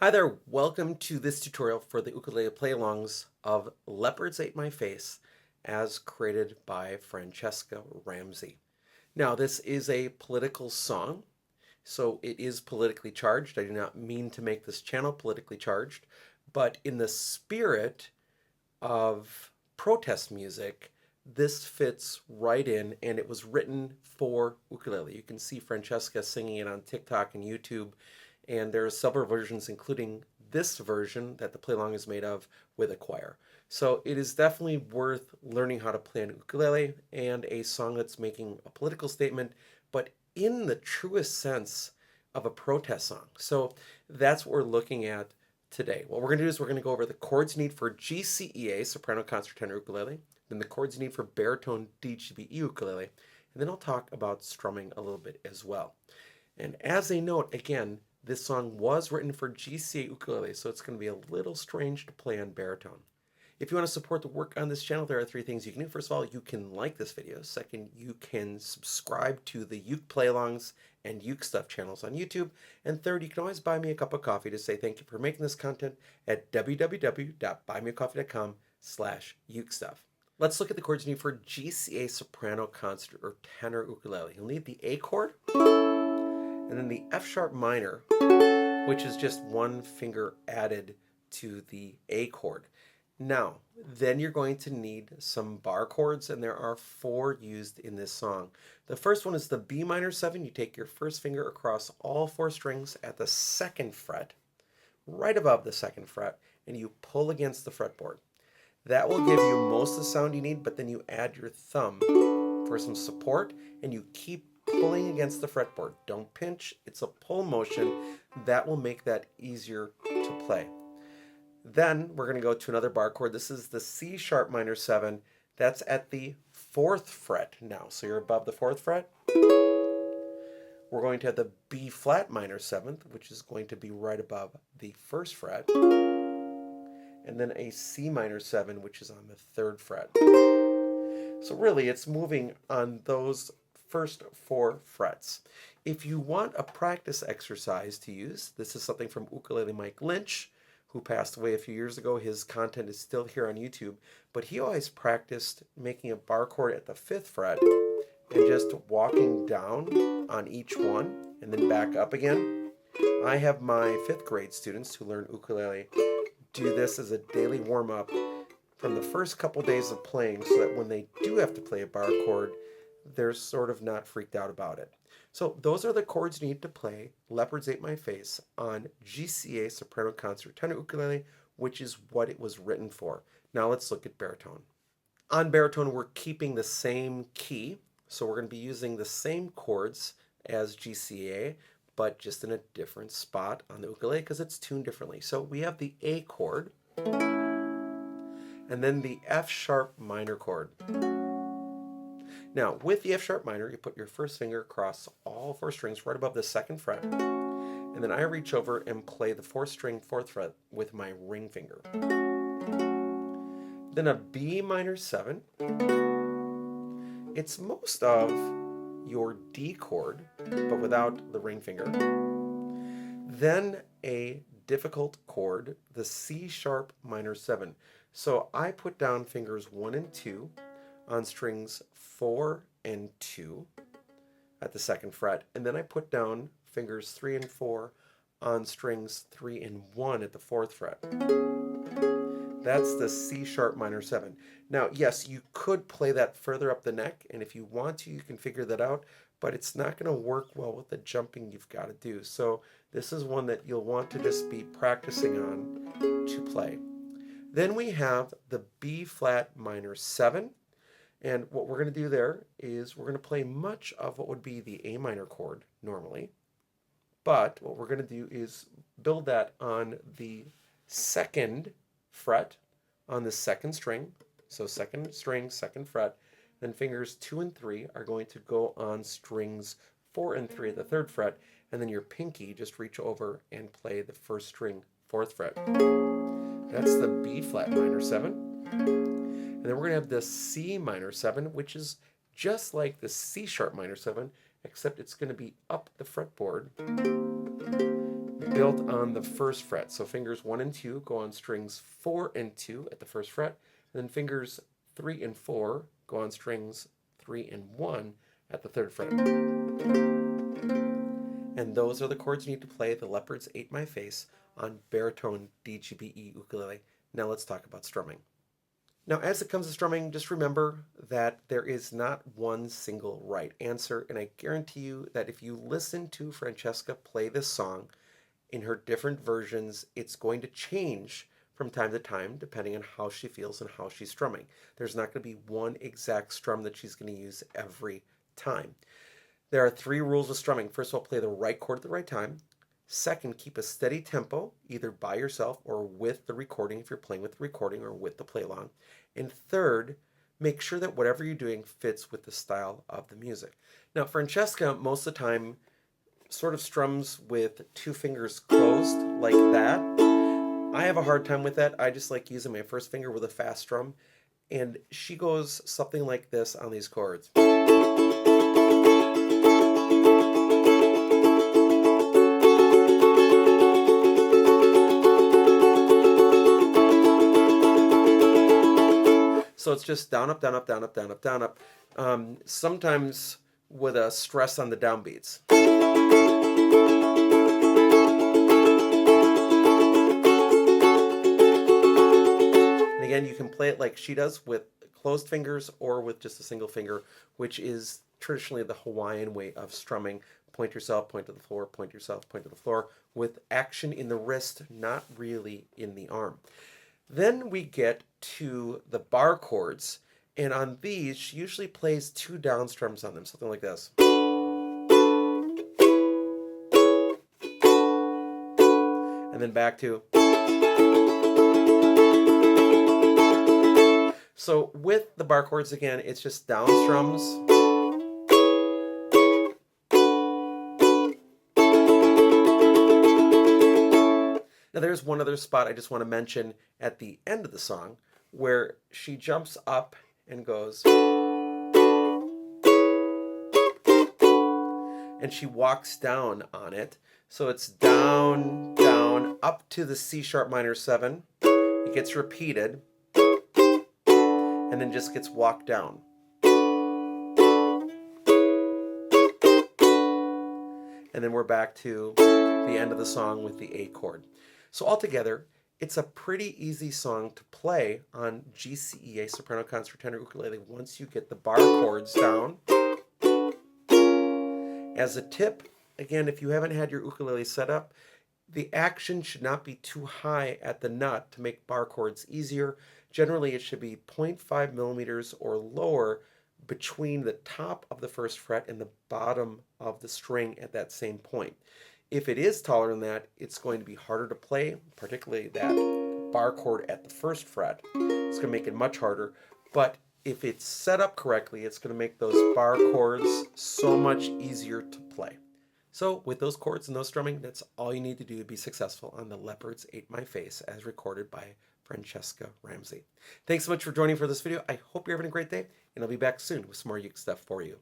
Hi there, welcome to this tutorial for the ukulele play-alongs of Leopards Ate My Face as created by Franchesca Ramsey. Now this is a political song, so it is politically charged. I do not mean to make this channel politically charged, but in the spirit of protest music, this fits right in, and it was written for ukulele. You can see Franchesca singing it on TikTok and YouTube, and there are several versions, including this version that the play-along is made of with a choir. So it is definitely worth learning how to play an ukulele and a song that's making a political statement, but in the truest sense of a protest song. So that's what we're looking at today. What we're going to do is we're going to go over the chords you need for GCEA, soprano, concert, tenor, ukulele, then the chords you need for baritone, DGBE ukulele, and then I'll talk about strumming a little bit as well. And as a note, again, this song was written for GCEA ukulele, so it's going to be a little strange to play on baritone. If you want to support the work on this channel, there are three things you can do. First of all, you can like this video. Second, you can subscribe to the Uke Play-alongs and Uke Stuff channels on YouTube. And third, you can always buy me a cup of coffee to say thank you for making this content at www.buymeacoffee.com/UkeStuff. Let's look at the chords you need for GCEA soprano, concert, or tenor ukulele. You'll need the A chord, and then the F sharp minor, which is just one finger added to the A chord. Now, then you're going to need some bar chords, and there are four used in this song. The first one is the B minor 7. You take your first finger across all four strings at the second fret, right above the second fret, and you pull against the fretboard. That will give you most of the sound you need, but then you add your thumb for some support, and you keep pulling against the fretboard. Don't pinch, it's a pull motion. That will make that easier to play. Then we're going to go to another bar chord. This is the C sharp minor 7. That's at the 4th fret now. So you're above the 4th fret. We're going to have the B flat minor 7th, which is going to be right above the 1st fret. And then a C minor 7, which is on the 3rd fret. So really, it's moving on those first four frets. If you want a practice exercise to use, this is something from Ukulele Mike Lynch, who passed away a few years ago. His content is still here on YouTube, but he always practiced making a bar chord at the 5th fret and just walking down on each one and then back up again. I have my 5th grade students who learn ukulele do this as a daily warm-up from the first couple days of playing, so that when they do have to play a bar chord, they're sort of not freaked out about it. So those are the chords you need to play Leopards Ate My Face on GCEA soprano, concert, tenor ukulele, which is what it was written for. Now let's look at baritone. On baritone, we're keeping the same key, so we're going to be using the same chords as GCEA, but just in a different spot on the ukulele because it's tuned differently. So we have the A chord, and then the F sharp minor chord. Now, with the F sharp minor, you put your first finger across all four strings right above the 2nd fret, and then I reach over and play the 4th string 4th fret with my ring finger. Then a B minor 7. It's most of your D chord, but without the ring finger. Then a difficult chord, the C sharp minor 7. So I put down fingers 1 and 2 on strings 4 and 2 at the 2nd fret, and then I put down fingers 3 and 4 on strings 3 and 1 at the 4th fret. That's the C sharp minor 7. Now, yes, you could play that further up the neck, and if you want to, you can figure that out, but it's not going to work well with the jumping you've got to do. So this is one that you'll want to just be practicing on to play. Then we have the B flat minor 7. And what we're going to do there is we're going to play much of what would be the A minor chord normally. But what we're going to do is build that on the 2nd fret on the 2nd string. So 2nd string, 2nd fret. Then fingers 2 and 3 are going to go on strings 4 and 3 at the 3rd fret. And then your pinky, just reach over and play the 1st string, 4th fret. That's the B flat minor 7. And then we're going to have the C minor 7, which is just like the C sharp minor 7, except it's going to be up the fretboard. built on the first fret. So fingers 1 and 2 go on strings 4 and 2 at the first fret, and then fingers 3 and 4 go on strings 3 and 1 at the third fret. And those are the chords you need to play the Leopards Ate My Face on baritone DGBE ukulele. Now let's talk about strumming. Now, as it comes to strumming, just remember that there is not one single right answer, and I guarantee you that if you listen to Franchesca play this song in her different versions, it's going to change from time to time depending on how she feels and how she's strumming. There's not going to be one exact strum that she's going to use every time. There are 3 rules of strumming. First of all, play the right chord at the right time. Second, keep a steady tempo, either by yourself or with the recording, if you're playing with the recording or with the play along. And third, make sure that whatever you're doing fits with the style of the music. Now, Franchesca, most of the time, sort of strums with 2 fingers closed, like that. I have a hard time with that. I just like using my first finger with a fast strum. And she goes something like this on these chords. So it's just down, up, down, up, down, up, down, up, down, up. Sometimes with a stress on the downbeats. And again, you can play it like she does with closed fingers or with just a single finger, which is traditionally the Hawaiian way of strumming. Point yourself, point to the floor, point yourself, point to the floor, with action in the wrist, not really in the arm. Then we get to the bar chords, and on these, she usually plays 2 down strums on them, something like this. And then back to. So with the bar chords, again, it's just down strums. Now there's one other spot I just want to mention at the end of the song where she jumps up and goes, and she walks down on it. So it's down, down, up to the C sharp minor 7. It gets repeated and then just gets walked down. And then we're back to the end of the song with the A chord. So altogether, it's a pretty easy song to play on GCEA soprano concert tenor ukulele once you get the bar chords down. As a tip, again, if you haven't had your ukulele set up, the action should not be too high at the nut to make bar chords easier. Generally, it should be 0.5 millimeters or lower between the top of the first fret and the bottom of the string at that same point. If it is taller than that, it's going to be harder to play, particularly that bar chord at the first fret. It's going to make it much harder, but if it's set up correctly, it's going to make those bar chords so much easier to play. So with those chords and those strumming, that's all you need to do to be successful on the Leopards Ate My Face as recorded by Franchesca Ramsey. Thanks so much for joining for this video. I hope you're having a great day, and I'll be back soon with some more uke stuff for you.